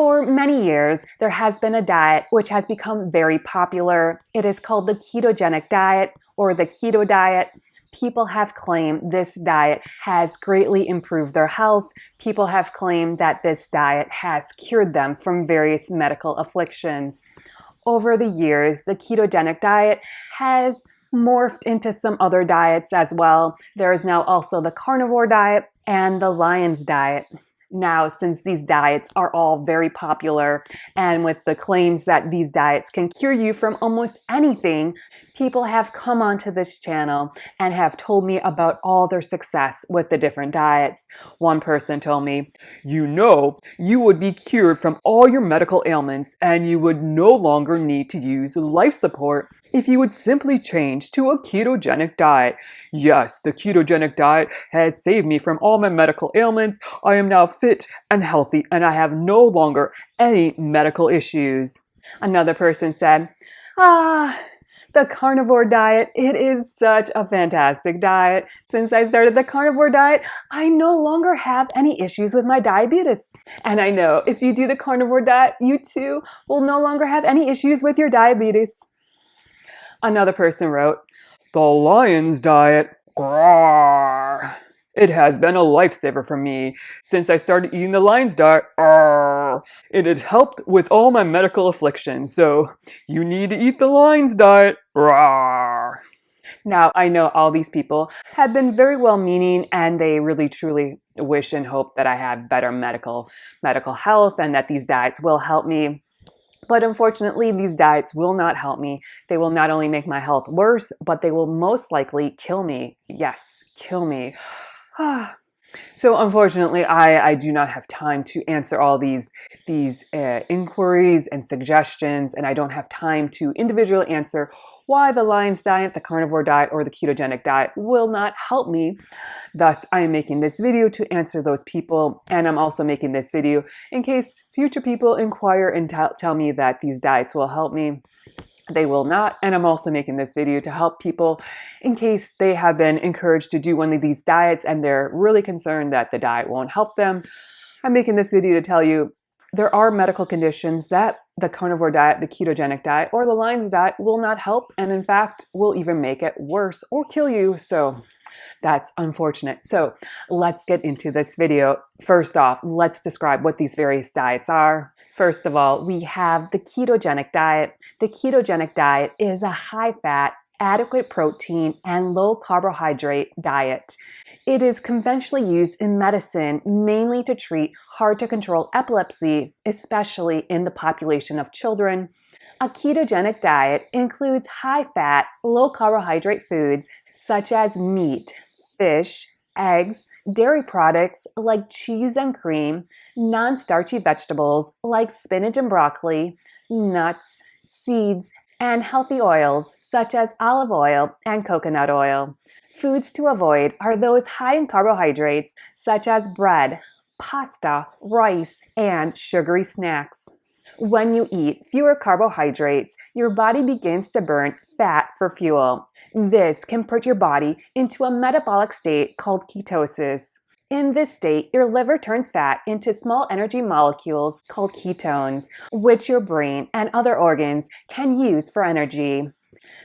For many years, there has been a diet which has become very popular. It is called the ketogenic diet or the keto diet. People have claimed this diet has greatly improved their health. People have claimed that this diet has cured them from various medical afflictions. Over the years, the ketogenic diet has morphed into some other diets as well. There is now also the carnivore diet and the lion's diet. Now, since these diets are all very popular, and with the claims that these diets can cure you from almost anything, people have come onto this channel and have told me about all their success with the different diets. One person told me, you would be cured from all your medical ailments and you would no longer need to use life support if you would simply change to a ketogenic diet. Yes, the ketogenic diet has saved me from all my medical ailments. I am now fit and healthy, and I have no longer any medical issues. Another person said, the carnivore diet, it is such a fantastic diet. Since I started the carnivore diet, I no longer have any issues with my diabetes. And I know if you do the carnivore diet, you too will no longer have any issues with your diabetes. Another person wrote, the lion's diet, Rawr. It has been a lifesaver for me since I started eating the lion's diet. It has helped with all my medical afflictions, so you need to eat the lion's diet. Rawr. Now, I know all these people have been very well-meaning, and they really truly wish and hope that I have better medical health and that these diets will help me. But unfortunately, these diets will not help me. They will not only make my health worse, but they will most likely kill me. Yes, kill me. So unfortunately, I do not have time to answer all these inquiries and suggestions, and I don't have time to individually answer why the lion's diet, the carnivore diet, or the ketogenic diet will not help me. Thus, I am making this video to answer those people, and I'm also making this video in case future people inquire and tell me that these diets will help me. They will not, and I'm also making this video to help people in case they have been encouraged to do one of these diets and they're really concerned that the diet won't help them. I'm making this video to tell you there are medical conditions that the carnivore diet, the ketogenic diet, or the lion's diet will not help, and in fact will even make it worse or kill you. So that's unfortunate. So let's get into this video. First off, let's describe what these various diets are. First of all, we have the ketogenic diet. The ketogenic diet is a high-fat, adequate protein, and low-carbohydrate diet. It is conventionally used in medicine mainly to treat hard-to-control epilepsy, especially in the population of children. A ketogenic diet includes high-fat, low-carbohydrate foods such as meat, fish, eggs, dairy products like cheese and cream, non-starchy vegetables like spinach and broccoli, nuts, seeds, and healthy oils such as olive oil and coconut oil. Foods to avoid are those high in carbohydrates such as bread, pasta, rice, and sugary snacks. When you eat fewer carbohydrates, your body begins to burn fat for fuel. This can put your body into a metabolic state called ketosis. In this state, your liver turns fat into small energy molecules called ketones, which your brain and other organs can use for energy.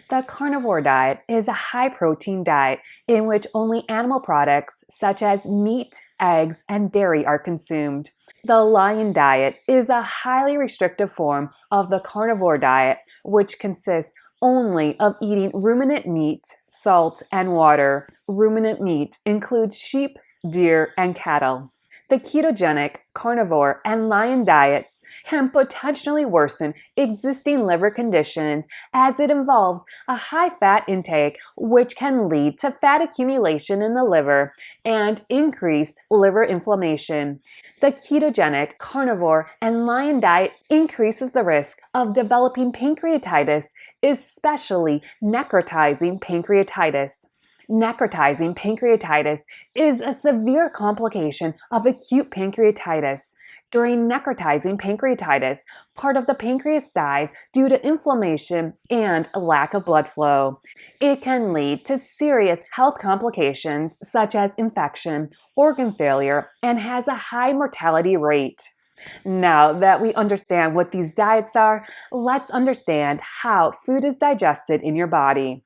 The carnivore diet is a high-protein diet in which only animal products such as meat, eggs, and dairy are consumed. The lion diet is a highly restrictive form of the carnivore diet, which consists only of eating ruminant meat, salt, and water. Ruminant meat includes sheep, deer, and cattle. The ketogenic, carnivore, and lion diets can potentially worsen existing liver conditions as it involves a high-fat intake, which can lead to fat accumulation in the liver and increased liver inflammation. The ketogenic, carnivore, and lion diet increases the risk of developing pancreatitis, especially necrotizing pancreatitis. Necrotizing pancreatitis is a severe complication of acute pancreatitis. During necrotizing pancreatitis, part of the pancreas dies due to inflammation and a lack of blood flow. It can lead to serious health complications such as infection, organ failure, and has a high mortality rate. Now that we understand what these diets are, let's understand how food is digested in your body.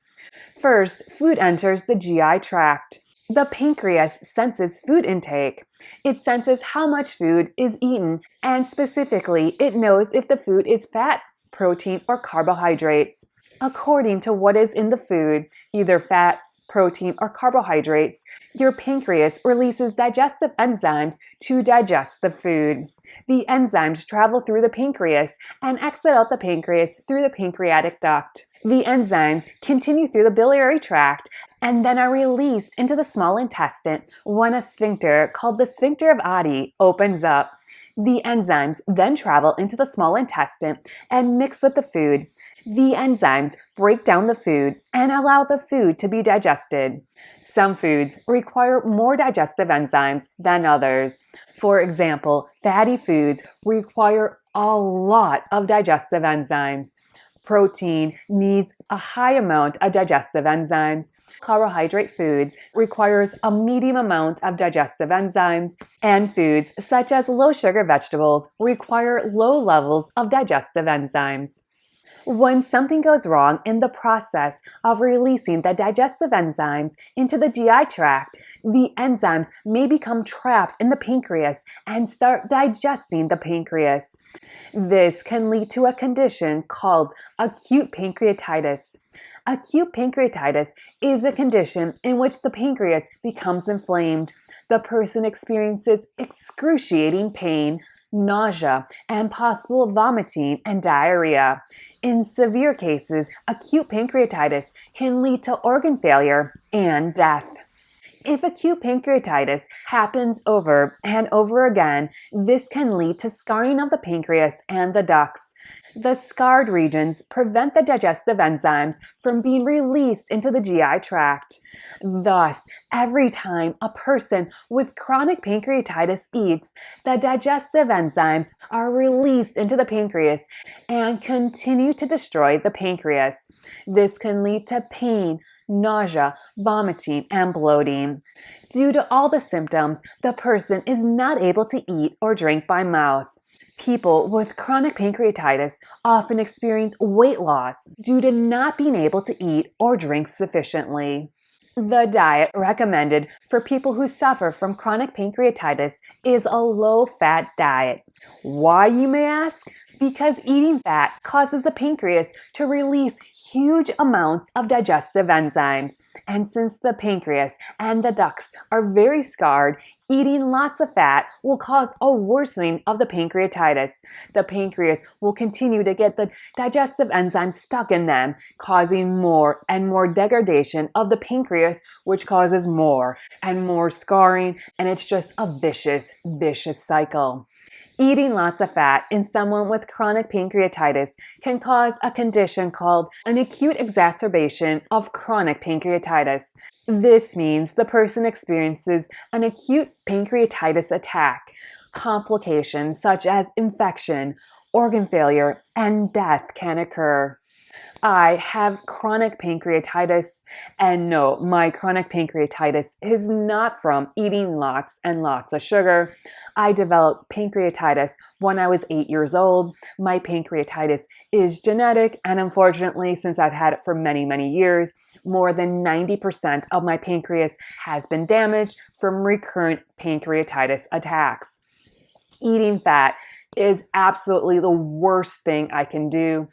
First, food enters the GI tract. The pancreas senses food intake. It senses how much food is eaten, and specifically, it knows if the food is fat, protein, or carbohydrates. According to what is in the food, either fat, protein, or carbohydrates, your pancreas releases digestive enzymes to digest the food. The enzymes travel through the pancreas and exit out the pancreas through the pancreatic duct. The enzymes continue through the biliary tract and then are released into the small intestine when a sphincter called the sphincter of Oddi opens up. The enzymes then travel into the small intestine and mix with the food. The enzymes break down the food and allow the food to be digested. Some foods require more digestive enzymes than others. For example, fatty foods require a lot of digestive enzymes. Protein needs a high amount of digestive enzymes. Carbohydrate foods requires a medium amount of digestive enzymes, and foods such as low-sugar vegetables require low levels of digestive enzymes. When something goes wrong in the process of releasing the digestive enzymes into the GI tract, the enzymes may become trapped in the pancreas and start digesting the pancreas. This can lead to a condition called acute pancreatitis. Acute pancreatitis is a condition in which the pancreas becomes inflamed. The person experiences excruciating pain, nausea, and possible vomiting and diarrhea. In severe cases, acute pancreatitis can lead to organ failure and death. If acute pancreatitis happens over and over again, this can lead to scarring of the pancreas and the ducts. The scarred regions prevent the digestive enzymes from being released into the GI tract. Thus, every time a person with chronic pancreatitis eats, the digestive enzymes are released into the pancreas and continue to destroy the pancreas. This can lead to pain, nausea, vomiting, and bloating. Due to all the symptoms, the person is not able to eat or drink by mouth. People with chronic pancreatitis often experience weight loss due to not being able to eat or drink sufficiently. The diet recommended for people who suffer from chronic pancreatitis is a low-fat diet. Why, you may ask? Because eating fat causes the pancreas to release huge amounts of digestive enzymes. And since the pancreas and the ducts are very scarred, eating lots of fat will cause a worsening of the pancreatitis. The pancreas will continue to get the digestive enzymes stuck in them, causing more and more degradation of the pancreas, which causes more and more scarring, and it's just a vicious cycle. Eating lots of fat in someone with chronic pancreatitis can cause a condition called an acute exacerbation of chronic pancreatitis. This means the person experiences an acute pancreatitis attack. Complications such as infection, organ failure, and death can occur. I have chronic pancreatitis, and no, my chronic pancreatitis is not from eating lots and lots of sugar. I developed pancreatitis when I was 8 years old. My pancreatitis is genetic, and unfortunately, since I've had it for many years, more than 90% of my pancreas has been damaged from recurrent pancreatitis attacks. Eating fat is absolutely the worst thing I can do.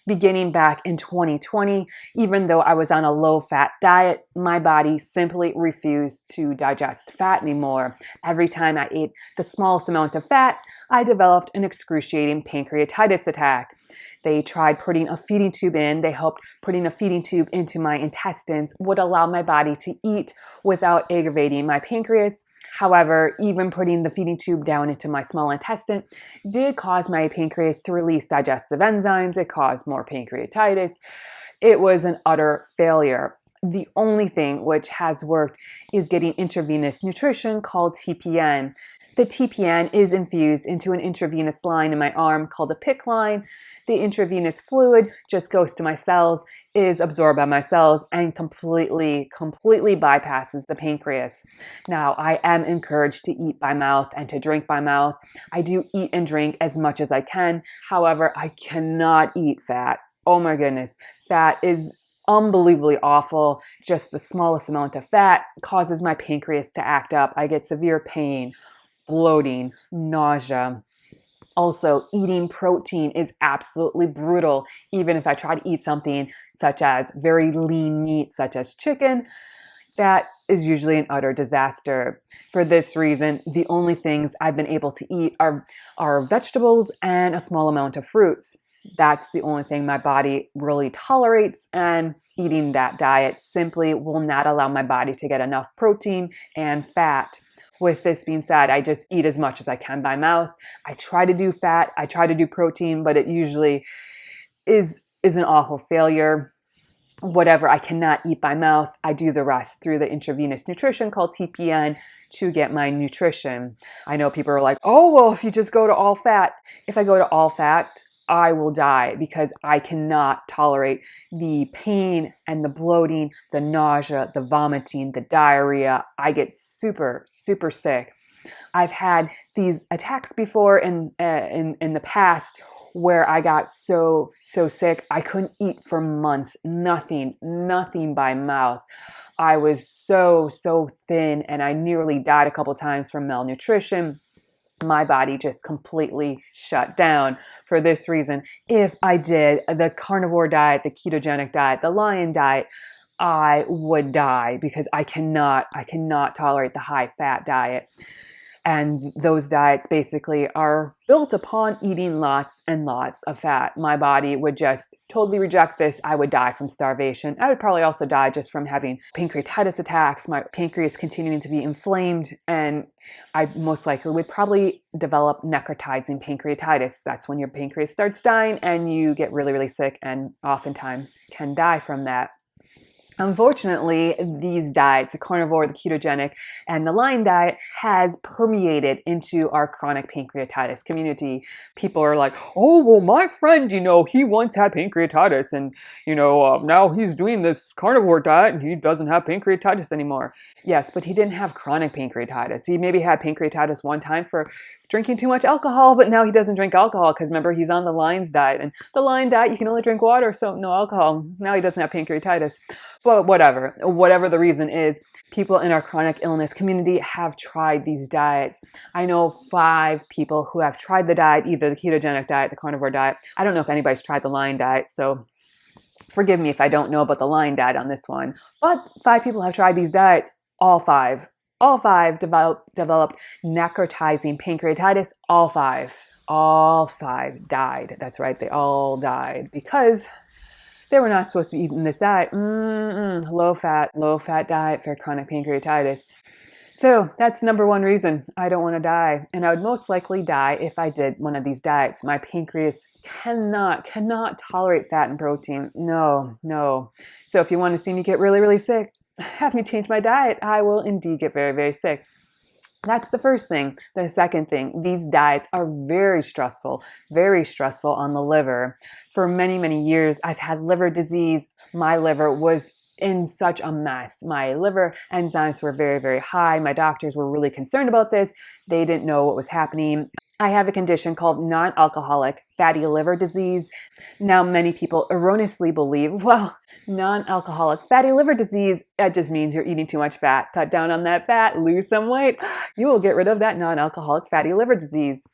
Beginning back in 2020, even though I was on a low-fat diet, my body simply refused to digest fat anymore. Every time I ate the smallest amount of fat, I developed an excruciating pancreatitis attack. They tried putting a feeding tube in. They hoped putting a feeding tube into my intestines would allow my body to eat without aggravating my pancreas. However, even putting the feeding tube down into my small intestine did cause my pancreas to release digestive enzymes. It caused more pancreatitis. It was an utter failure. The only thing which has worked is getting intravenous nutrition called TPN. The TPN is infused into an intravenous line in my arm called a PICC line. The intravenous fluid just goes to my cells, is absorbed by my cells, and completely bypasses the pancreas. Now, I am encouraged to eat by mouth and to drink by mouth. I do eat and drink as much as I can. However, I cannot eat fat. Oh my goodness, fat is unbelievably awful. Just the smallest amount of fat causes my pancreas to act up. I get severe pain, bloating, nausea. Also, eating protein is absolutely brutal. Even if I try to eat something such as very lean meat, such as chicken, that is usually an utter disaster. For this reason, the only things I've been able to eat are vegetables and a small amount of fruits. That's the only thing my body really tolerates, and eating that diet simply will not allow my body to get enough protein and fat. With this being said, I just eat as much as I can by mouth. I try to do fat, I try to do protein, but it usually is an awful failure. Whatever I cannot eat by mouth, I do the rest through the intravenous nutrition called TPN to get my nutrition. I know people are like, oh, well, if you just go to all fat. If I go to all fat, I will die because I cannot tolerate the pain and the bloating, the nausea, the vomiting, the diarrhea. I get super sick. I've had these attacks before in the past where I got so sick I couldn't eat for months. Nothing by mouth. I was so thin, and I nearly died a couple times from malnutrition. My body just completely shut down. For this reason, if I did the carnivore diet, the ketogenic diet, the lion diet, I would die because I cannot tolerate the high fat diet. And those diets basically are built upon eating lots and lots of fat. My body would just totally reject this. I would die from starvation. I would probably also die just from having pancreatitis attacks, my pancreas continuing to be inflamed, and I most likely would probably develop necrotizing pancreatitis. That's when your pancreas starts dying and you get really sick, and oftentimes can die from that. Unfortunately, these diets, the carnivore, the ketogenic, and the lion diet, has permeated into our chronic pancreatitis community. People are like, oh, well, my friend, he once had pancreatitis, and, now he's doing this carnivore diet and he doesn't have pancreatitis anymore. Yes, but he didn't have chronic pancreatitis. He maybe had pancreatitis one time for drinking too much alcohol, but now he doesn't drink alcohol because remember, he's on the lion's diet, and the lion diet, you can only drink water, so no alcohol. Now he doesn't have pancreatitis. But whatever the reason is, people in our chronic illness community have tried these diets. I know 5 people who have tried the diet, either the ketogenic diet, the carnivore diet. I don't know if anybody's tried the lion diet, so forgive me if I don't know about the lion diet on this one. But 5 people have tried these diets, all 5 developed necrotizing pancreatitis. All five died. That's right, they all died because they were not supposed to be eating this diet. Low fat diet for chronic pancreatitis. So that's number 1 reason I don't want to die. And I would most likely die if I did one of these diets. My pancreas cannot tolerate fat and protein. No. So if you want to see me get really sick, have me change my diet. I will indeed get very sick. That's the first thing. The second thing, these diets are very stressful on the liver. For many years, I've had liver disease. My liver was in such a mess. My liver enzymes were very high. My doctors were really concerned about this. They didn't know what was happening. I have a condition called non-alcoholic fatty liver disease. Now, many people erroneously believe, well, non-alcoholic fatty liver disease, that just means you're eating too much fat. Cut down on that fat, lose some weight. You will get rid of that non-alcoholic fatty liver disease.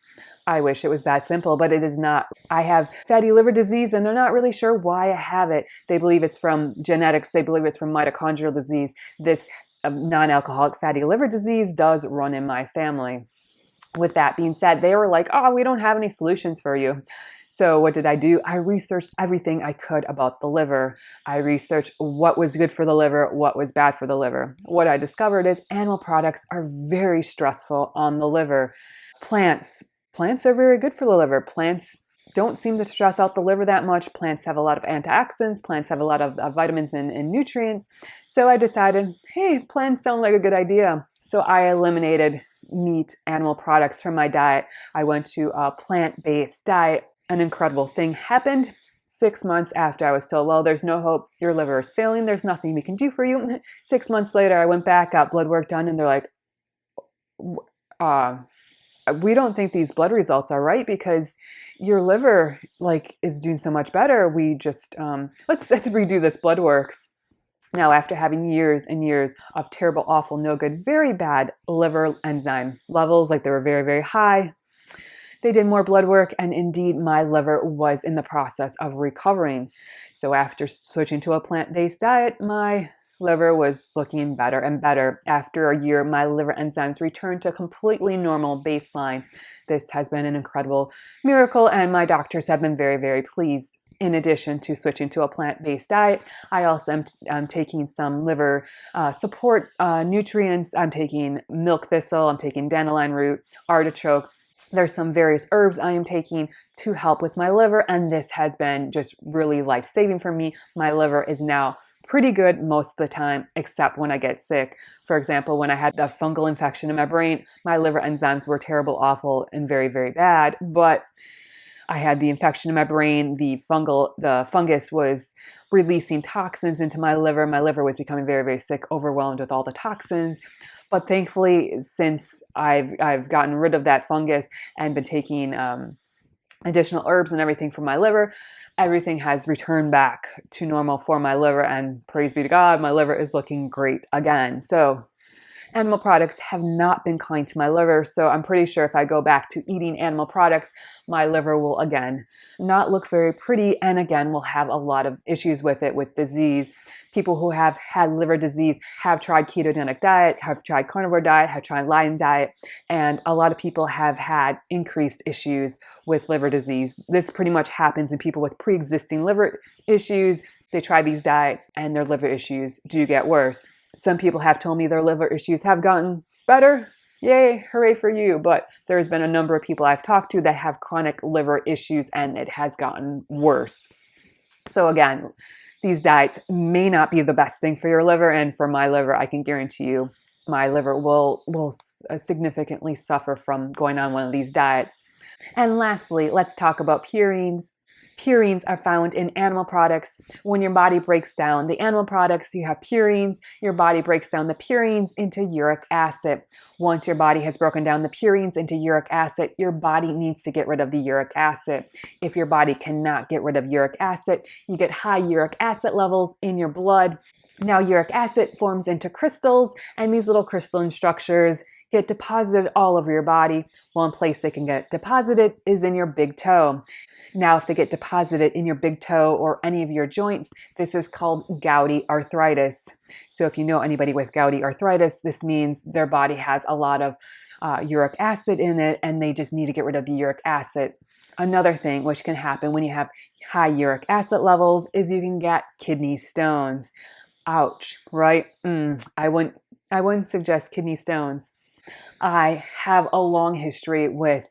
I wish it was that simple, but it is not. I have fatty liver disease, and they're not really sure why I have it. They believe it's from genetics. They believe it's from mitochondrial disease. This non-alcoholic fatty liver disease does run in my family. With that being said, they were like, oh, we don't have any solutions for you. So what did I do? I researched everything I could about the liver. I researched what was good for the liver, what was bad for the liver. What I discovered is animal products are very stressful on the liver. Plants are very good for the liver. Plants don't seem to stress out the liver that much. Plants have a lot of antioxidants. Plants have a lot of vitamins and nutrients. So I decided, hey, plants sound like a good idea. So I eliminated meat, animal products from my diet. I went to a plant-based diet. An incredible thing happened. 6 months after I was told, well, there's no hope, your liver is failing, there's nothing we can do for you. 6 months later, I went back, got blood work done, and they're like, we don't think these blood results are right because your liver is doing so much better. We just, let's redo this blood work. Now, after having years and years of terrible, awful, no good, very bad liver enzyme levels, they were very, very high, they did more blood work, and indeed my liver was in the process of recovering. So after switching to a plant-based diet, my liver was looking better and better. After a year, my liver enzymes returned to a completely normal baseline. This has been an incredible miracle, and my doctors have been very, very pleased. In addition to switching to a plant-based diet, I also am taking some liver support nutrients. I'm taking milk thistle, I'm taking dandelion root, artichoke. There's some various herbs I am taking to help with my liver, and this has been just really life-saving for me. My liver is now pretty good most of the time, except when I get sick. For example, when I had the fungal infection in my brain, my liver enzymes were terrible, awful, and very, very bad. But I had the infection in my brain. The fungus was releasing toxins into my liver. My liver was becoming very, very sick, overwhelmed with all the toxins. But thankfully, since I've gotten rid of that fungus and been taking additional herbs and everything for my liver, everything has returned back to normal for my liver, and praise be to God, my liver is looking great again. So animal products have not been kind to my liver, so I'm pretty sure if I go back to eating animal products, my liver will again not look very pretty, and again will have a lot of issues with it, with disease. People who have had liver disease have tried ketogenic diet, have tried carnivore diet, have tried lion diet, and a lot of people have had increased issues with liver disease. This pretty much happens in people with pre-existing liver issues. They try these diets and their liver issues do get worse. Some people have told me their liver issues have gotten better. Yay, hooray for you. But there's been a number of people I've talked to that have chronic liver issues and it has gotten worse. So again, these diets may not be the best thing for your liver, and for my liver, I can guarantee you my liver will significantly suffer from going on one of these diets. And lastly, let's talk about purines. Purines are found in animal products. When your body breaks down the animal products, you have purines. Your body breaks down the purines into uric acid. Once your body has broken down the purines into uric acid, your body needs to get rid of the uric acid. If your body cannot get rid of uric acid, you get high uric acid levels in your blood. Now, uric acid forms into crystals, and these little crystalline structures get deposited all over your body. One place they can get deposited is in your big toe. Now, if they get deposited in your big toe or any of your joints, this is called gouty arthritis. So if you know anybody with gouty arthritis, this means their body has a lot of uric acid in it, and they just need to get rid of the uric acid. Another thing which can happen when you have high uric acid levels is you can get kidney stones. Ouch, right? I wouldn't suggest kidney stones. I have a long history with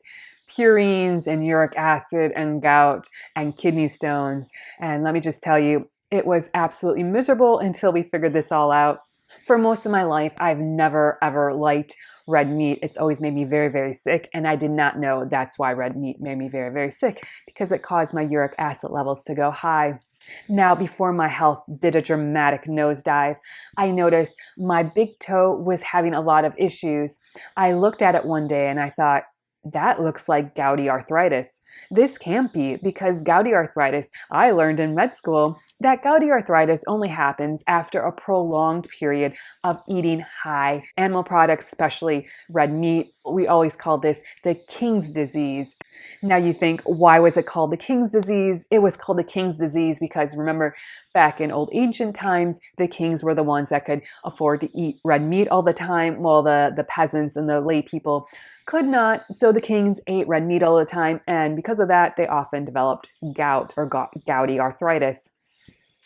purines and uric acid and gout and kidney stones. And let me just tell you, it was absolutely miserable until we figured this all out. For most of my life, I've never ever liked red meat. It's always made me very, very sick. And I did not know that's why red meat made me very, very sick, because it caused my uric acid levels to go high. Now, before my health did a dramatic nosedive, I noticed my big toe was having a lot of issues. I looked at it one day and I thought, that looks like gouty arthritis. This can't be, because gouty arthritis, I learned in med school that gouty arthritis only happens after a prolonged period of eating high animal products, especially red meat. We always call this the king's disease. Now you think, why was it called the king's disease? It was called the king's disease because, remember, back in old ancient times, the kings were the ones that could afford to eat red meat all the time, while the peasants and the lay people could not. So the kings ate red meat all the time, and because of that, they often developed gout or gouty arthritis.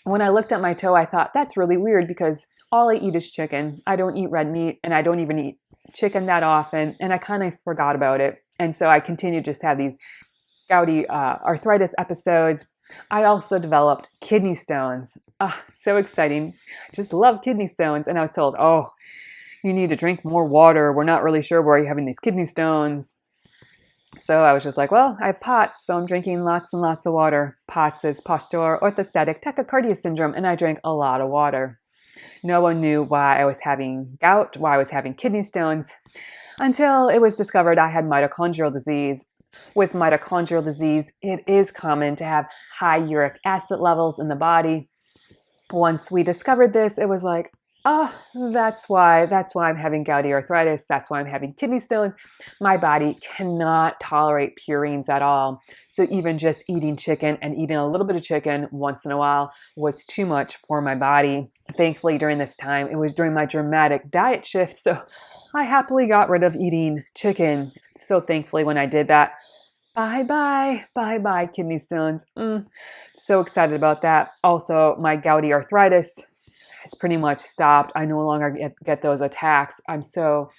When I looked at my toe, I thought, that's really weird, because all I eat is chicken. I don't eat red meat, and I don't even eat chicken that often, and I kind of forgot about it. And so I continued just to have these gouty arthritis episodes. I also developed kidney stones. So exciting. Just love kidney stones. And I was told, you need to drink more water. We're not really sure where you're having these kidney stones. So I was just like, well, I have POTS, so I'm drinking lots and lots of water. POTS is postural orthostatic tachycardia syndrome, and I drank a lot of water. No one knew why I was having gout, why I was having kidney stones, until it was discovered I had mitochondrial disease. With mitochondrial disease, it is common to have high uric acid levels in the body. Once we discovered this, it was like, oh, that's why I'm having gouty arthritis. That's why I'm having kidney stones. My body cannot tolerate purines at all. So even just eating chicken and eating a little bit of chicken once in a while was too much for my body. Thankfully, during this time, it was during my dramatic diet shift. So I happily got rid of eating chicken. So thankfully, when I did that, bye-bye kidney stones. So excited about that. Also, my gouty arthritis has pretty much stopped. I no longer get those attacks. I'm so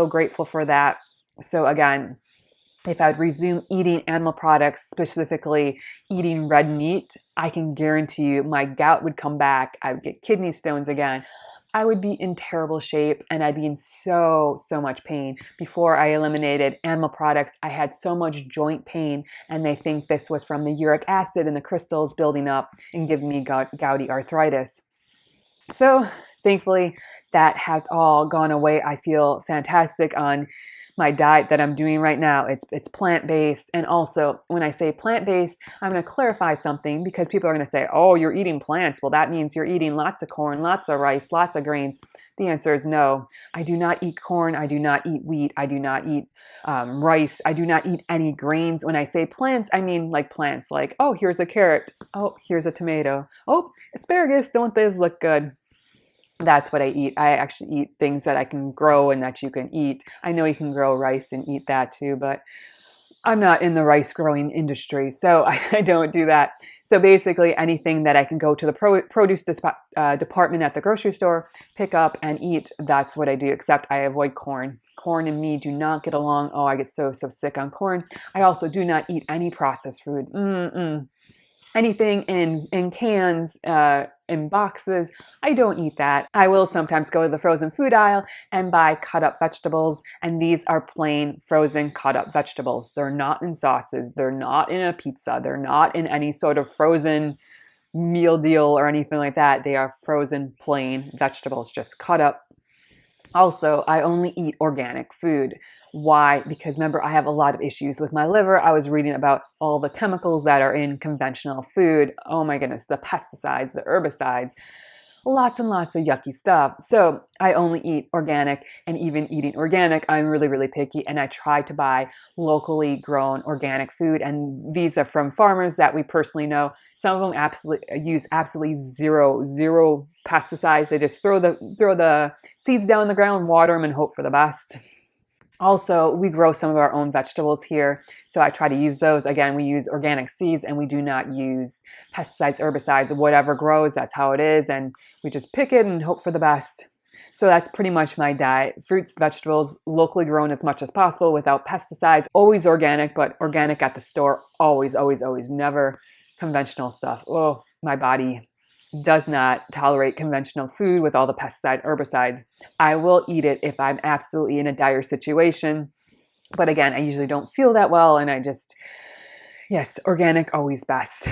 grateful for that. So again, if I would resume eating animal products, specifically eating red meat, I can guarantee you my gout would come back. I would get kidney stones again. I would be in terrible shape and I'd be in so much pain. Before I eliminated animal products, I had so much joint pain, and they think this was from the uric acid and the crystals building up and giving me gouty arthritis. So thankfully, that has all gone away. I feel fantastic on my diet that I'm doing right now. It's plant-based. And also, when I say plant-based, I'm going to clarify something, because people are going to say, oh, you're eating plants. Well, that means you're eating lots of corn, lots of rice, lots of grains. The answer is no. I do not eat corn. I do not eat wheat. I do not eat rice. I do not eat any grains. When I say plants, I mean like plants. Like, oh, here's a carrot. Oh, here's a tomato. Oh, asparagus. Don't those look good? That's what I eat. I actually eat things that I can grow and that you can eat. I know you can grow rice and eat that too, but I'm not in the rice growing industry, so I don't do that. So basically anything that I can go to the produce department at the grocery store, pick up and eat, that's what I do, except I avoid corn. Corn and me do not get along. Oh, I get so sick on corn. I also do not eat any processed food. Anything in cans, in boxes, I don't eat that. I will sometimes go to the frozen food aisle and buy cut up vegetables, and these are plain frozen cut up vegetables. They're not in sauces. They're not in a pizza. They're not in any sort of frozen meal deal or anything like that. They are frozen plain vegetables, just cut up. Also, I only eat organic food. Why? Because remember, I have a lot of issues with my liver. I was reading about all the chemicals that are in conventional food. Oh my goodness, the pesticides, the herbicides, lots and lots of yucky stuff. So I only eat organic, and even eating organic, I'm really picky, and I try to buy locally grown organic food. And these are from farmers that we personally know. Some of them use absolutely zero pesticides. They just throw the seeds down in the ground, water them, and hope for the best. Also, we grow some of our own vegetables here, so I try to use those. Again, we use organic seeds, and we do not use pesticides, herbicides. Whatever grows, that's how it is, and we just pick it and hope for the best. So that's pretty much my diet. Fruits, vegetables, locally grown as much as possible without pesticides. Always organic, but organic at the store. Always, never conventional stuff. Oh, my body does not tolerate conventional food with all the pesticide, herbicides. I will eat it if I'm absolutely in a dire situation. But again, I usually don't feel that well, and yes, organic always best.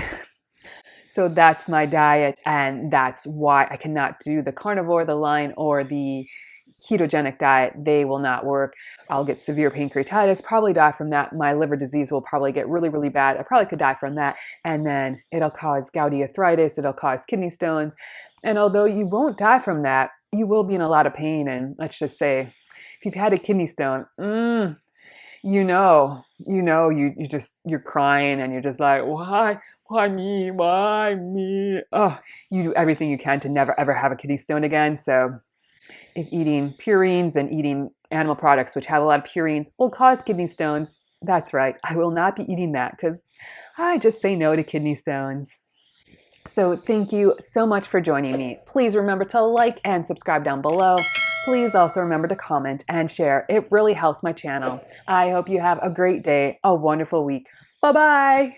So that's my diet, and that's why I cannot do the carnivore, the line, or the ketogenic diet. They will not work. I'll get severe pancreatitis, probably die from that. My liver disease will probably get really bad. I probably could die from that. And then it'll cause gouty arthritis. It'll cause kidney stones. And although you won't die from that, you will be in a lot of pain. And let's just say, if you've had a kidney stone, you're crying, and you're just like, why me? Oh, you do everything you can to never ever have a kidney stone again. So if eating purines and eating animal products, which have a lot of purines, will cause kidney stones, that's right. I will not be eating that, because I just say no to kidney stones. So thank you so much for joining me. Please remember to like and subscribe down below. Please also remember to comment and share. It really helps my channel. I hope you have a great day, a wonderful week. Bye-bye.